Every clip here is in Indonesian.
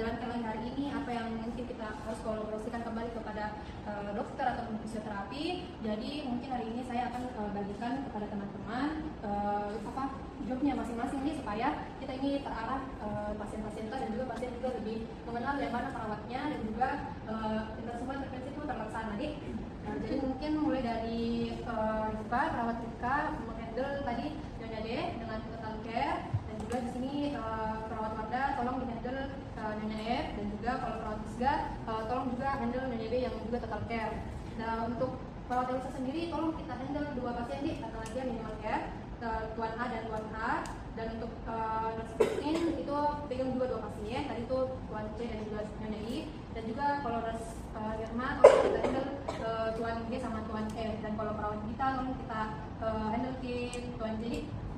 jalankan lagi hari ini, apa yang mungkin kita harus kolaborasikan kembali kepada dokter atau fisioterapi. Jadi mungkin hari ini saya akan bagikan kepada teman-teman jobnya masing-masing nih, supaya kita ini terarah pasien-pasien kita, dan juga pasien juga lebih mengenal yang mana perawatnya, dan juga kita semua intervensi itu terlaksana nih. Jadi mungkin mulai dari Rika, perawat Rika menghandle tadi Nyonya D dengan total care, dan juga di sini perawat Wardah tolong dihandle Nyonya F, dan juga kalau perawat Isga tolong juga handle Nyonya B yang juga total care. Nah, untuk perawat Elisa sendiri tolong kita handle 2 pasien di atau lagi minimal care, Tuan A dan Tuan H. Dan untuk nurse Christine itu pegang juga 2 pasien, tadi itu Tuan C dan juga Nyonya I. Dan juga kalau nurse Irma tolong kita handle Tuan G sama Tuan E. Dan kalau perawat kita tolong kita handle tim Tuan J.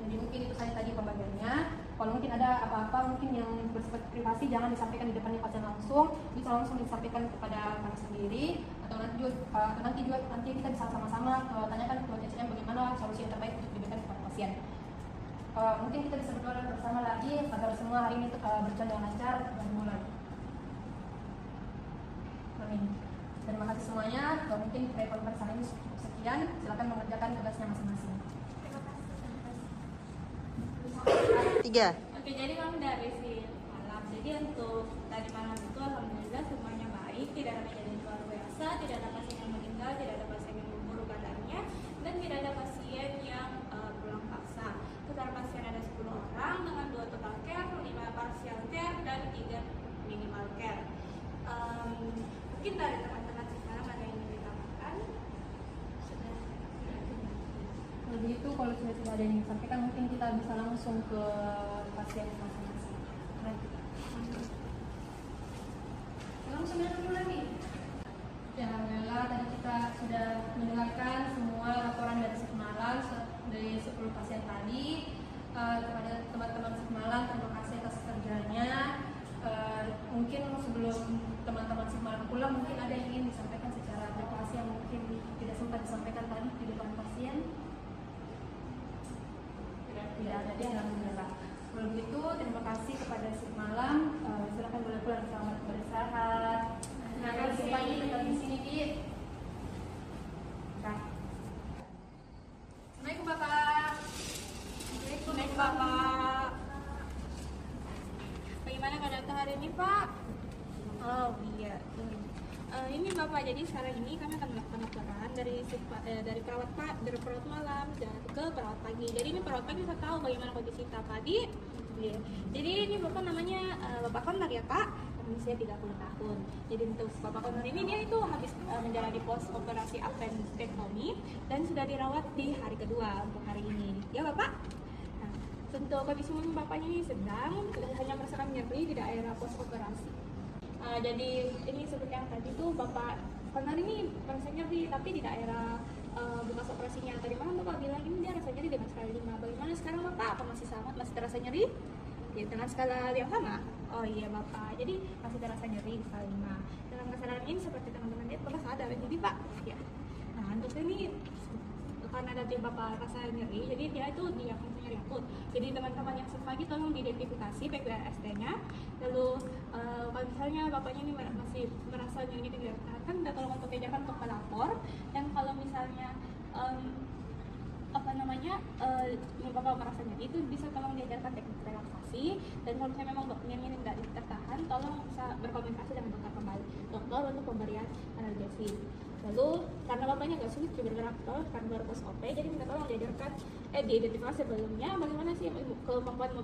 Jadi mungkin itu saya tadi pembagiannya. Kalau mungkin ada apa-apa mungkin yang bersifat privasi, jangan disampaikan di depannya pasien langsung, bisa langsung disampaikan kepada kami sendiri, atau nanti kita bisa sama-sama tanyakan ke TCM bagaimana solusi yang terbaik untuk diberikan kepada pasien. Mungkin kita bisa berdoa bersama lagi agar semua hari ini berjalan dengan lancar dan dimulai. Amin. Terima kasih semuanya. Mungkin pre-conference hari ini sekian. Silakan mengerjakan tugasnya masing-masing. 3. Oke, jadi kami dari malam. Jadi untuk tadi malam itu alhamdulillah semuanya baik, tidak ada kejadian luar biasa, tidak ada pasien yang meninggal, tidak ada pasien yang memburuk keadaannya, dan tidak ada pasien yang pulang paksa. Total pasien ada 10 orang dengan 2 total care, 5 partial care, dan 3 minimal care. Mungkin dari teman-teman sekarang ada yang ingin ditambahkan? Sudah. Kalau begitu, kalau sudah tidak ada yang disampaikan, mungkin kita bisa langsung ke pasien masing-masing. Langsung dulu lagi. Ya, alhamdulillah tadi kita sudah mendengarkan semua laporan dari semalam dari 10 pasien tadi. Kepada teman-teman semalam, terima kasih atas kerjanya. Mungkin sebelum teman-teman semalam pulang, mungkin ada yang ingin disampaikan secara privasi yang mungkin tidak sempat disampaikan tadi di depan pasien. Tidak ada, dia alhamdulillah. Kalau begitu, terima kasih kepada semalam. Silakan boleh pulang, selamat beristirahat. Terima kasih pagi tetap di sini, Ki. Assalamualaikum Bapak. Assalamualaikum Bapak. Bagaimana keadaan hari ini Pak? Oh iya. Ini Bapak, jadi sekarang ini kami akan melakukan laporan dari perawat malam dan ke perawat pagi. Jadi ini perawat pagi bisa tahu bagaimana kondisi kita tadi. Yeah. Jadi ini Bapak namanya Bapak Konor ya Pak, usia 30 tahun. Jadi untuk Bapak Konor ini dia itu habis menjalani pos operasi appendektomi dan sudah dirawat di hari kedua untuk hari ini. Ya Bapak? Nah, untuk kondisi umum Bapaknya ini sedang, hanya merasakan nyeri di daerah pos operasi. Jadi ini seperti yang tadi tuh Bapak Konor ini merasa nyeri tapi di daerah bekas operasinya. Tadi malam Bapak bilang ini dia rasa nyeri dengan skala 5. Bagaimana sekarang Bapak? Apa masih sama? Masih terasa nyeri? Ya, dengan skala yang sama? Oh iya Bapak, jadi masih terasa nyeri di skala 5. Dalam kesadaran ini seperti teman-teman lihat Bapak sadar, jadi Pak ya. Nah untuk ini karena tadi Bapak rasa nyeri, jadi dia itu diagnosa nyeri akut. Jadi teman-teman yang pagi tolong diidentifikasi PPST-nya. Lalu kalau misalnya Bapaknya ini masih merasa nyeri tidak tertahan, kita tolong untuk ejakan untuk melapor. Dan kalau misalnya Bapak merasa nyeri itu bisa tolong diajarkan teknik relaksasi. Dan kalau misalnya memang nyeri ini tidak tertahan, tolong bisa berkomunikasi dengan dokter untuk pemberian analgesi. Lalu karena Bapaknya nggak sulit bergerak kan baru pos OP, jadi minta tolong diajarkan diidentifikasi sebelumnya bagaimana sih kemampuan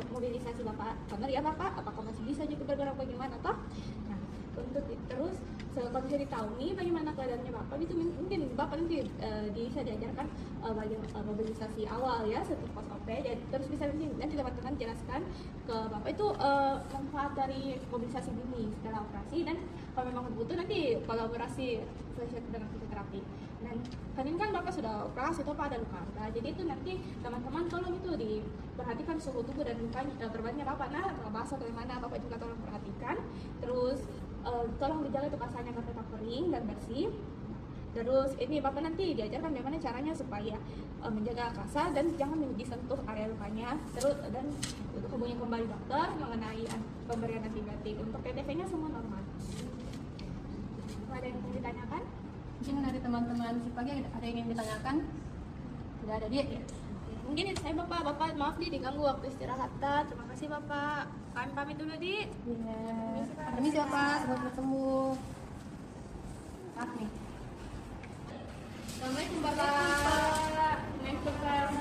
mobilisasi Bapak Konor ya Bapak, apakah masih bisa juga bergerak bagaimana toh. Nah untuk terus kalau bisa ditahui bagaimana keadaannya Bapak itu mungkin Bapak nanti bisa diajarkan bagaimana mobilisasi awal ya setelah pos OP. Jadi terus bisa nanti teman-teman jelaskan ke Bapak itu manfaat dari mobilisasi dini setelah operasi, dan kalau memang butuh nanti kolaborasi dengan fisioterapi. Dan kan Bapak sudah operasi itu Pak ada luka. Nah, jadi itu nanti teman-teman tolong itu diperhatikan suhu tubuh dan berbandingnya Bapak. Nah, basah bagaimana Bapak juga tolong perhatikan. Terus tolong dijaga itu basahnya agar tetap kering dan bersih. Terus ini Bapak nanti diajarkan bagaimana caranya supaya menjaga kasa dan jangan disentuh area lukanya. Terus dan hubungi kembali dokter mengenai pemberian antibiotik. Untuk TTV-nya semua normal. Ada yang ingin ditanyakan? Mungkin dari teman-teman si pagi ada yang ingin ditanyakan? Tidak ada, Di? Ya. Mungkin itu saya Bapak maaf diganggu waktu istirahat. Terima kasih Bapak. Kami pamit dulu Di. Iya. Permisi Bapak, semoga sembuh. Maaf nih. Assalamualaikum Bapak. Waalaikumsalam.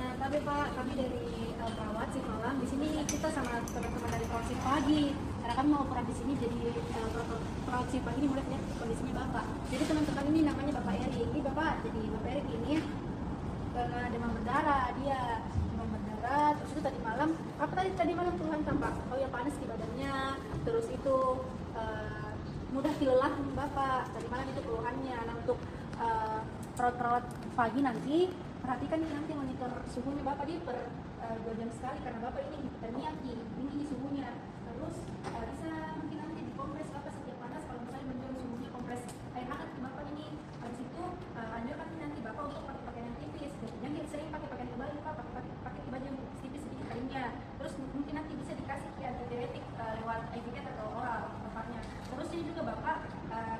Nah, tapi Pak, kami dari perawat si malam di sini kita sama teman-teman dari perawat si pagi. Karena kami mau operasi di sini jadi perawat si pagi ini mulai lihat kondisinya Bapak. Jadi teman-teman ini namanya Bapak Eri. Ini Bapak jadi Bapak Eri ini karena demam berdarah dia terus itu tadi malam apa tadi malam keluhan kan Pak? Oh ya panas di badannya, terus itu mudah kelelahan Bapak. Tadi malam itu keluhannya. Nah untuk perawat-perawat pagi nanti perhatikan nanti monitor suhunya Bapak di per 2 jam sekali karena Bapak ini hipotermia ini suhunya. Terus bisa mungkin nanti dikompres Bapak setiap panas kalau misalnya menjual suhunya kompres air hangat ke Bapak ini. Habis itu anjurkan nanti Bapak untuk pakai pakaian yang tipis. Jangan sering pakai pakaian tebal Pak, pakai baju yang tipis sedikit kainnya. Terus mungkin nanti bisa dikasih antidiuretik lewat IV atau oral Bapaknya. Terus ini juga Bapak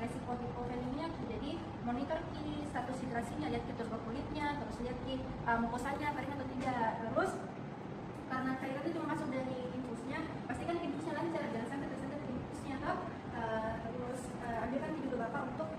resiko hipovolemia, jadi monitor ki status hidrasinya, lihat ki turbo kulitnya, terus lihat ki mukosanya kering atau tidak. Terus karena cairan itu cuma masuk dari infusnya, pastikan infusnya lancar, jangan sampai tersendat infusnya toh. Terus anjurkan juga Bapak untuk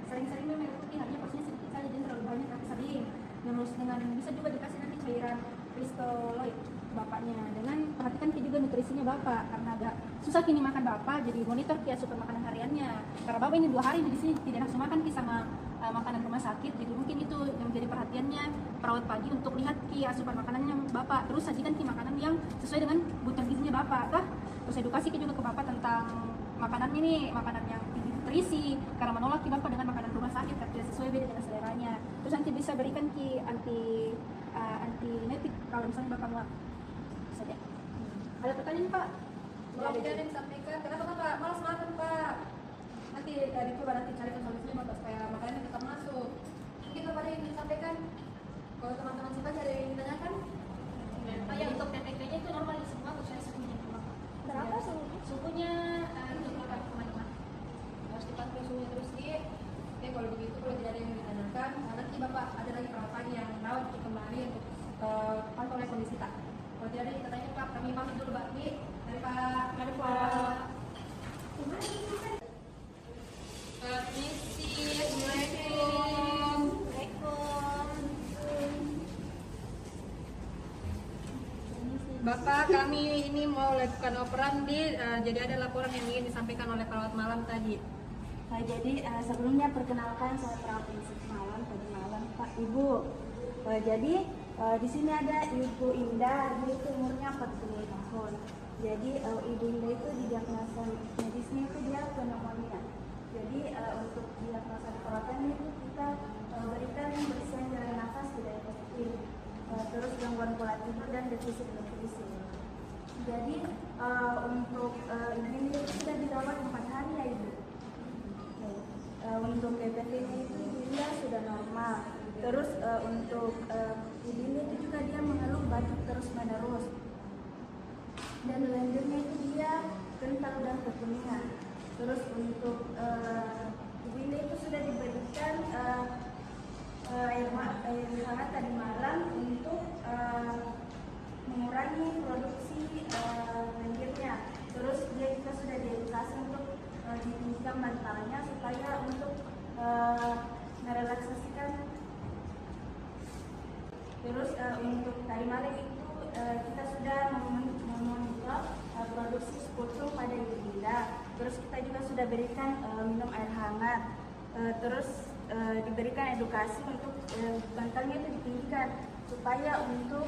sering-sering minum air putih, hanya porsinya sedikit saja, jangan terlalu banyak tapi sering. Terus dengan bisa juga dikasih nanti cairan kristaloid Bapaknya. Dengan perhatikan juga nutrisinya Bapak karena agak susah kini makan Bapak, jadi monitor ki asupan makanan hariannya. Karena Bapak ini 2 hari di sini tidak nafsu makan ki sama makanan rumah sakit, jadi mungkin itu yang menjadi perhatiannya perawat pagi untuk lihat ki asupan makanannya Bapak. Terus sajikan ki makanan yang sesuai dengan kebutuhan gizinya Bapak. Terus edukasi ki juga ke Bapak tentang makanan ini, makanan yang tinggi nutrisi karena menolak ki Bapak dengan makanan rumah sakit tapi tidak sesuai beda dengan seleranya. Terus nanti bisa berikan ki antinetik kalau misalnya Bapak mau saja. Ada pertanyaan Pak? Tidak ada yang disampaikan. Kenapa Pak? Malas makan Pak. Nanti coba carikan solusinya Bapak supaya makanannya tetap masuk. Mungkin Bapak ada yang ingin disampaikan? Kalau teman-teman kita ada yang ingin ditanyakan? Oh ya, untuk TTK-nya itu normal semua, khususnya suhunya Bapak. Berapa suhunya? Suhunya itu Bapak teman-teman. Harus dipantau suhunya terus di. Oke, kalau begitu kalau tidak ada yang ditanyakan, nanti Bapak ada lagi perawat pagi yang rawat kembali untuk pantau oleh kondisi kita. Kalau tidak ada yang ditanya Pak, kami pamit dulu Pak. Dari Pak. Permisi, Assalamualaikum. Bapak, kami ini mau lakukan operasi, jadi ada laporan yang ingin disampaikan oleh perawat malam tadi. Jadi sebelumnya perkenalkan saya perawat prinsip malam tadi malam Pak Ibu. Jadi di sini ada Ibu Indah, dia itu umurnya 40 tahun. Jadi Ibu Indah itu didiagnosa medisnya itu dia pneumonia. Jadi untuk diagnosa perawatannya itu kita berikan pemeriksaan saluran nafas tidak efektif, terus gangguan pola tidur dan defisit nutrisi. Jadi untuk Ibu Indah itu sudah dirawat 4 hari ya Ibu. Untuk DPT-nya itu Ibu Indah sudah normal. Terus untuk Ibu Indah itu juga dia mengeluh batuk terus menerus. Dan lendirnya itu dia kental dan kekuningan. Terus untuk Ibu Indah itu sudah diberikan air hangat tadi malam untuk mengurangi produksi lendirnya. Terus dia juga sudah diedukasi untuk ditinggikan bantalnya supaya untuk merelaksasikan. Terus untuk tadi malam itu kita sudah memonitor produksi sputum pada Ibu Indah. Terus kita juga sudah berikan minum air hangat. Terus diberikan edukasi untuk bantalnya itu ditinggikan supaya untuk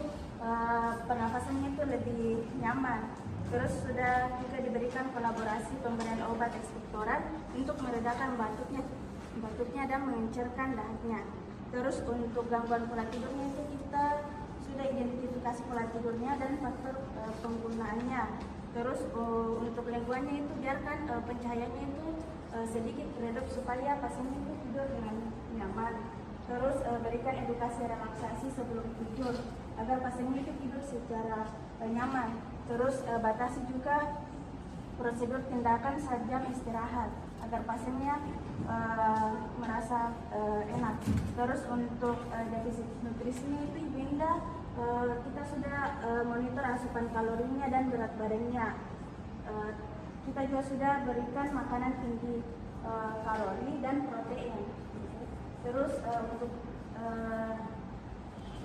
pernafasannya itu lebih nyaman. Terus sudah juga diberikan kolaborasi pemberian obat ekspektoran untuk meredakan batuknya dan mengencerkan dahaknya. Terus untuk gangguan pola tidurnya itu kita sudah identifikasi pola tidurnya dan faktor penggunaannya. Terus untuk lingkungannya itu biarkan pencahayaannya itu sedikit redup supaya pasien itu tidur dengan nyaman. Terus berikan edukasi relaksasi sebelum tidur agar pasien itu tidur secara nyaman. Terus batasi juga prosedur tindakan saat jam istirahat agar pasiennya merasa enak. Terus untuk defisit nutrisinya itu Ibu Indah, kita sudah monitor asupan kalorinya dan berat badannya. Kita juga sudah berikan makanan tinggi kalori dan protein. Terus untuk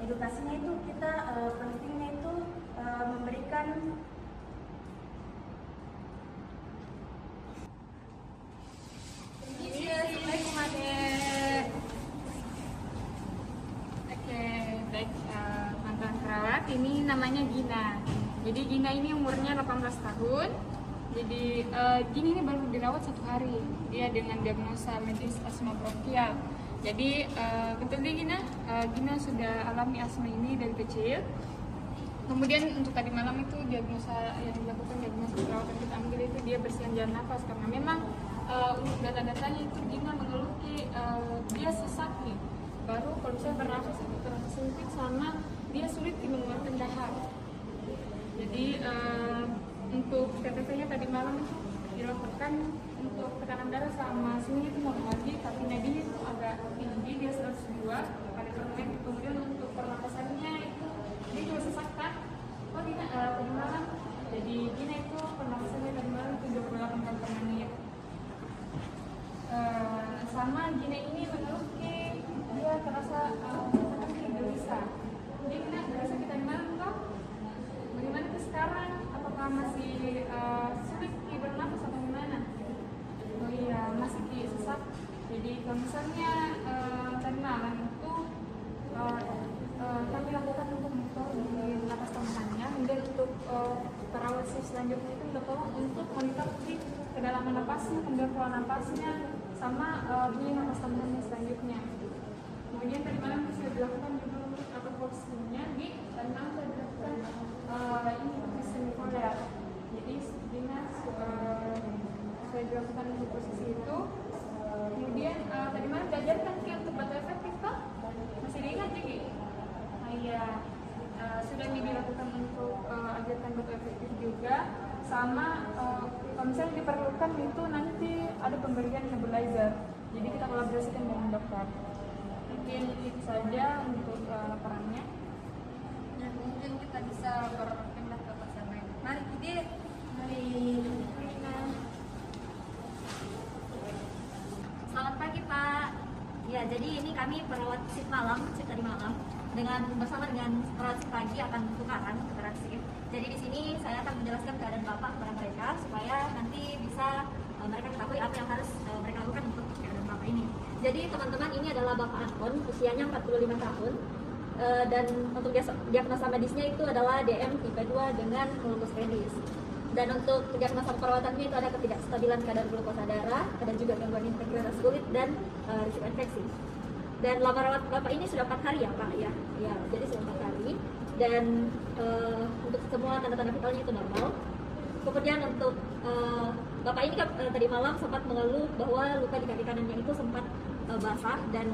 edukasinya itu kita pentingnya itu memberikan Assalamualaikum Adek. Oke, baik mantan perawat. Ini namanya Gina. Jadi Gina ini umurnya 18 tahun. Jadi Gina ini baru dirawat 1 hari. Dia dengan diagnosa medis asma bronkial. Jadi betul deh Gina, Gina sudah alami asma ini dari kecil. Kemudian untuk tadi malam itu diagnosa yang dilakukan diagnosa perawatan kita ambil itu dia bersihan jalan nafas karena memang untuk data-datanya itu Gina mengeluh dia sesak nih. Baru kalau saya bernafas itu terasa sempit sama dia sulit mengeluarkan dahak. Jadi untuk TTC-nya tadi malam itu dilakukan untuk tekanan darah sama sini itu normal lagi, tapi nadi itu agak tinggi, dia 102 pada permen. Kemudian untuk pernapasannya itu dia juga sesak kan? Oh Gina tadi malam, jadi Gina itu pernapasannya tadi malam 78 kali per menit. Sama Gina ini mengeluh dia terasa gelisah. Jadi Gina gelisah kita di malam kok? Bagaimana ke sekarang? Apakah masih sulit bernafas atau gimana? Oh iya, masih sesak. Jadi kalau misalnya tadi malam itu kami lakukan untuk monitor di napas tambahannya. Kemudian untuk perawat selanjutnya itu kita tolong untuk monitor di kedalaman napasnya, kemudian keluar napasnya, sama bunyi napas tambahannya selanjutnya. Kemudian tadi malam bisa dilakukan juga untuk atau posisinya di tadi malam saya dilakukan ini semipolar. Jadi Gina saya dilakukan untuk posisi itu. Kemudian tadi malam diajarkan untuk batu efektif toh? Masih diingat Gigi? Iya, sudah dilakukan untuk ajarkan batu efektif juga. Sama kalau misalnya diperlukan itu nanti ada pemberian nebulizer. Jadi kita kolaborasikan dengan dokter. Mungkin itu saja untuk laporannya. Dan mungkin kita bisa berpindah ke pasien lain. Mari Didi. Mari. Selamat pagi Pak. Ya, jadi ini kami perawat shift malam, shift tadi malam, bersama dengan perawat shift pagi akan tukaran shift. Jadi di sini saya akan menjelaskan keadaan Bapak kepada mereka supaya nanti bisa mereka ketahui apa yang harus mereka lakukan untuk keadaan Bapak ini. Jadi teman-teman, ini adalah Bapak Anton, usianya 45 tahun. Dan untuk diagnosa medisnya itu adalah DM tipe 2 dengan columbus medis. Dan untuk diagnosa perawatannya itu ada ketidakstabilan kadar glukosa darah, ada juga gangguan integritas kulit dan risiko infeksi. Dan lama rawat Bapak ini sudah 4 hari ya Pak ya. Ya, jadi sudah 4 hari. Dan untuk semua tanda-tanda vitalnya itu normal. Kemudian untuk Bapak ini tadi malam sempat mengeluh bahwa luka di kaki kanannya itu sempat basah dan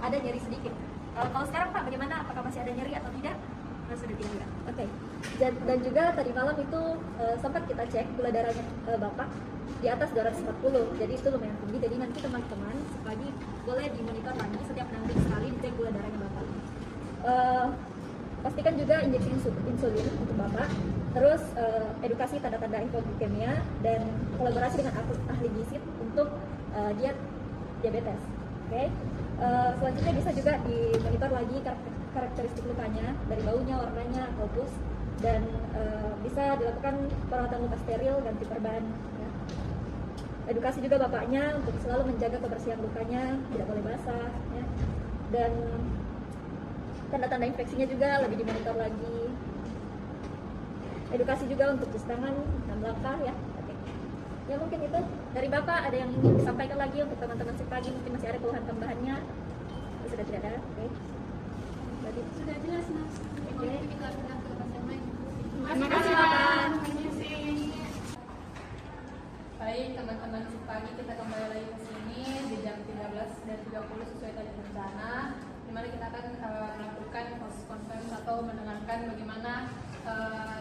ada nyeri sedikit. Kalau sekarang Pak bagaimana? Apakah masih ada nyeri atau tidak? Sudah tidak. Oke. Dan juga tadi malam itu sempat kita cek gula darahnya Bapak di atas 240. Jadi itu lumayan tinggi. Jadi nanti teman-teman pagi boleh dimonitor lagi setiap 6 minggu sekali dicek gula darahnya Bapak. Pastikan juga injeksi insulin untuk Bapak. Terus edukasi tanda-tanda hipoglikemia dan kolaborasi dengan ahli gizi untuk diabetes. Oke. Selanjutnya bisa juga dimonitor lagi karakteristik lukanya dari baunya, warnanya, opus, dan bisa dilakukan perawatan luka steril, ganti perban. Ya. Edukasi juga bapaknya untuk selalu menjaga kebersihan lukanya, tidak boleh basah. Ya. Dan tanda-tanda infeksinya juga lebih dimonitor lagi. Edukasi juga untuk cuci tangan 6 langkah ya. Oke. Ya mungkin itu dari Bapak. Ada yang ingin disampaikan lagi untuk teman-teman pagi, mungkin masih ada keluhan tambahannya? Sudah tidak ada. Oke. Berarti Sudah jelas Mas. Oke. Kita pindah ke pasien lain. Terima kasih Pak. Baik, teman-teman shift pagi, kita kembali lagi ke sini di jam 13.30 sesuai tadi rencana, di mana kita akan melakukan proses conference atau mendengarkan bagaimana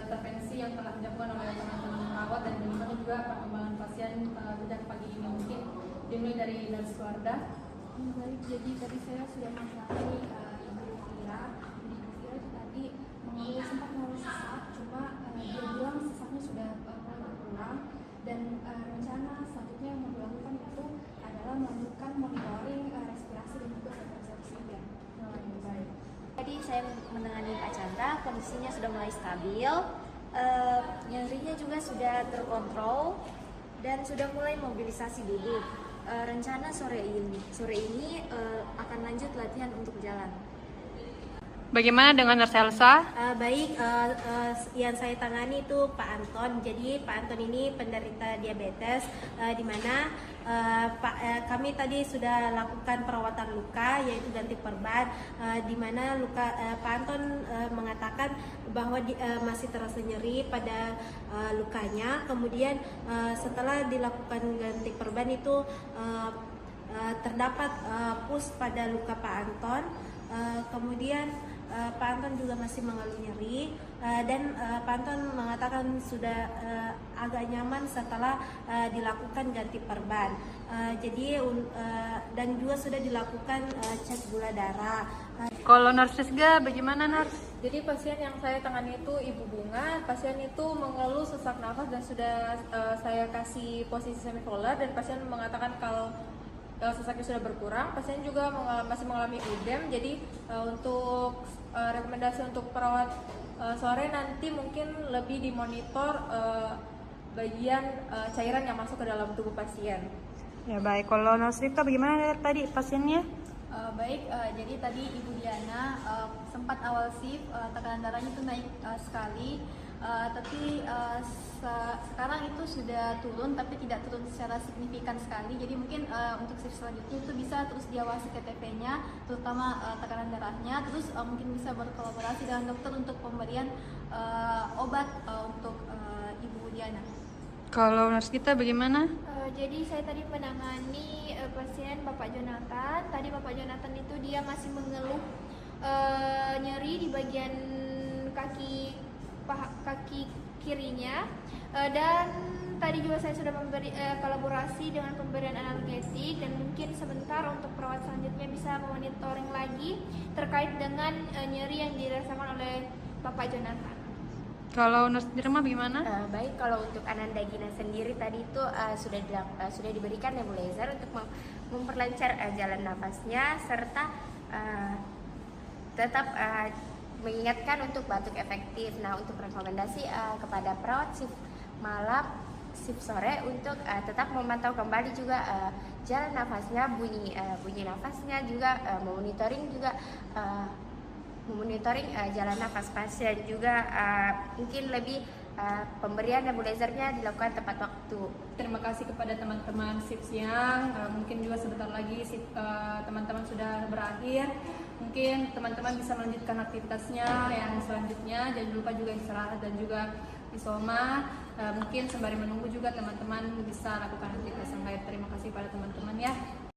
intervensi yang telah dilakukan oleh teman-teman perawat dan bagaimana juga perkembangan pasien sejak pagi ini. Mungkin dimulai dari nurse keluarga. Baik, jadi tadi saya sudah mengalami Ibu Fira. Ibu Fira itu tadi sempat mengalami sesak, cuma dia bilang sesaknya sudah mulai berkurang, dan rencana selanjutnya yang mau dilakukan itu adalah melakukan monitoring respirasi dan juga frekuensi oksigen. Baik. Tadi saya menangani Pak Chandra, kondisinya sudah mulai stabil, nyerinya juga sudah terkontrol dan sudah mulai mobilisasi duduk. Rencana sore ini akan lanjut latihan untuk jalan. Bagaimana dengan Nurse Elsa? Baik, yang saya tangani itu Pak Anton. Jadi Pak Anton ini penderita diabetes, di mana kami tadi sudah lakukan perawatan luka, yaitu ganti perban, di mana Pak Anton mengatakan bahwa masih terasa nyeri pada lukanya. Kemudian setelah dilakukan ganti perban itu terdapat pus pada luka Pak Anton. Kemudian Pak Anton juga masih mengeluh nyeri, dan Pak Anton mengatakan sudah agak nyaman setelah dilakukan ganti perban. Dan juga sudah dilakukan cek gula darah. Kalau Nurse Rizga, bagaimana Nurse? Jadi pasien yang saya tangani itu Ibu Bunga. Pasien itu mengeluh sesak nafas dan sudah saya kasih posisi semipolar, dan pasien mengatakan kalau sesaknya sudah berkurang. Pasien juga masih mengalami udem. Jadi untuk rekomendasi untuk perawat sore nanti mungkin lebih dimonitor bagian cairan yang masuk ke dalam tubuh pasien. Ya baik, kalau Nurse Rifka bagaimana tadi pasiennya? Jadi tadi Ibu Diana sempat awal shift tekanan darahnya itu naik sekali, tapi sekarang itu sudah turun, tapi tidak turun secara signifikan sekali. Jadi mungkin untuk shift selanjutnya itu bisa terus diawasi KTP-nya, terutama tekanan darahnya, terus mungkin bisa berkolaborasi dengan dokter untuk pemberian obat untuk Ibu Diana. Kalau Nurse Gita bagaimana? Jadi saya tadi menangani pasien Bapak Jonathan. Tadi Bapak Jonathan itu dia masih mengeluh nyeri di bagian kaki kirinya, dan tadi juga saya sudah memberi kolaborasi dengan pemberian analgetik, dan mungkin sebentar untuk perawat selanjutnya bisa memonitoring lagi terkait dengan nyeri yang dirasakan oleh Bapak Jonathan. Kalau Nurse Dirma bagaimana? Baik, kalau untuk Ananda Gina sendiri tadi itu sudah diberikan nebulizer untuk memperlancar jalan nafasnya, serta tetap mengingatkan untuk batuk efektif. Nah, untuk rekomendasi kepada perawat shift malam, shift sore untuk tetap memantau kembali juga jalan nafasnya, bunyi nafasnya, juga memonitoring jalan nafas pasien, juga mungkin lebih pemberian nebulizernya dilakukan tepat waktu. Terima kasih kepada teman-teman shift siang. Mungkin juga sebentar lagi teman-teman sudah berakhir. Mungkin teman-teman bisa melanjutkan aktivitasnya yang selanjutnya. Jangan lupa juga istirahat dan juga isoma. Mungkin sembari menunggu juga teman-teman bisa lakukan aktivitas yang lain. Terima kasih pada teman-teman ya.